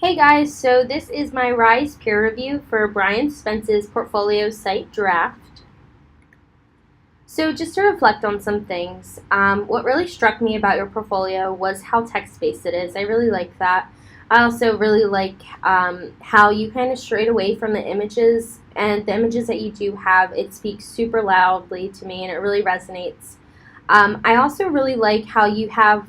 Hey guys, so this is my Rise peer review for Brian Spence's portfolio site draft. So just to reflect on some things, what really struck me about your portfolio was how text-based it is. I really like that. I also really like how you kind of strayed away from the images, and the images that you do have, it speaks super loudly to me and it really resonates. I also really like how you have,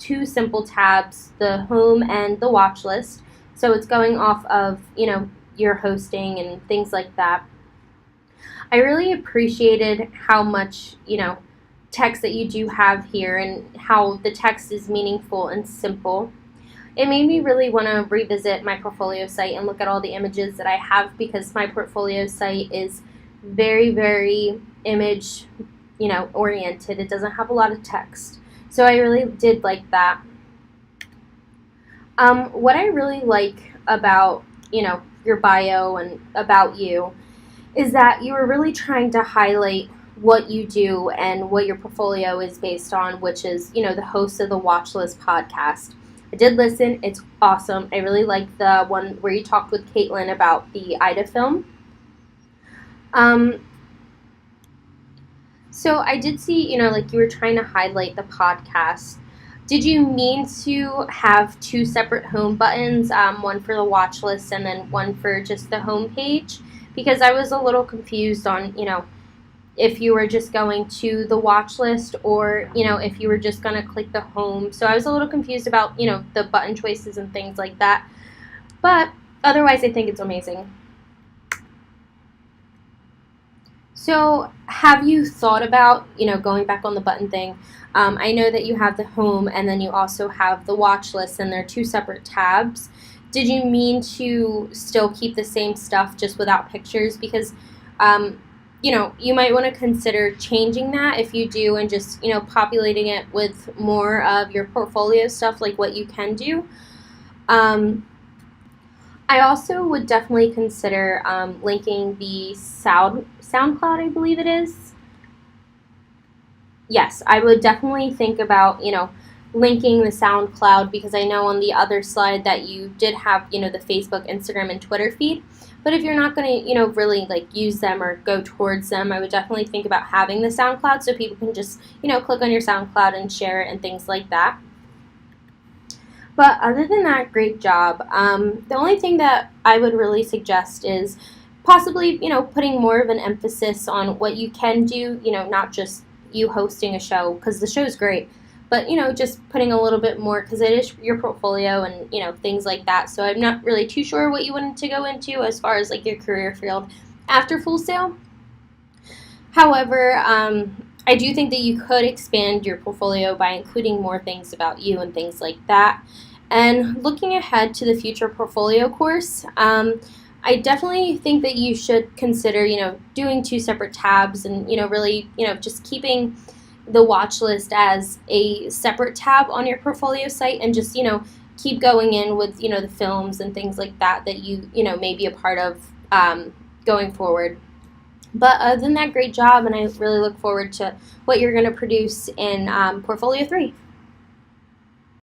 two simple tabs, the home and the watch list. So it's going off of, your hosting and things like that. I really appreciated how much, text that you do have here and how the text is meaningful and simple. It made me really want to revisit my portfolio site and look at all the images that I have because my portfolio site is very, very image, oriented. It doesn't have a lot of text. So I really did like that. What I really like about, your bio and about you is that you were really trying to highlight what you do and what your portfolio is based on, which is, the host of the Watchlist podcast. I did listen. It's awesome. I really like the one where you talked with Caitlin about the Ida film. So I did see, like you were trying to highlight the podcast. Did you mean to have two separate home buttons, one for the watch list and then one for just the home page? Because I was a little confused on, if you were just going to the watch list or, if you were just going to click the home. So I was a little confused about, the button choices and things like that. But otherwise, I think it's amazing. So have you thought about, going back on the button thing? I know that you have the home and then you also have the watch list and they're two separate tabs. Did you mean to still keep the same stuff just without pictures? Because, you might want to consider changing that if you do and just, populating it with more of your portfolio stuff like what you can do. I also would definitely consider linking the SoundCloud, I believe it is. Yes, I would definitely think about, linking the SoundCloud because I know on the other slide that you did have, the Facebook, Instagram, and Twitter feed. But if you're not going to, really like use them or go towards them, I would definitely think about having the SoundCloud so people can just, click on your SoundCloud and share it and things like that. But other than that, great job. The only thing that I would really suggest is possibly, putting more of an emphasis on what you can do, not just you hosting a show, because the show's great, but, just putting a little bit more, because it is your portfolio and, things like that. So I'm not really too sure what you wanted to go into as far as, like, your career field after Full Sail. However, I do think that you could expand your portfolio by including more things about you and things like that. And looking ahead to the future portfolio course, I definitely think that you should consider, doing two separate tabs and, really, just keeping the watch list as a separate tab on your portfolio site and just, keep going in with, the films and things like that that you, may be a part of going forward. But other than that, great job, and I really look forward to what you're going to produce in Portfolio 3.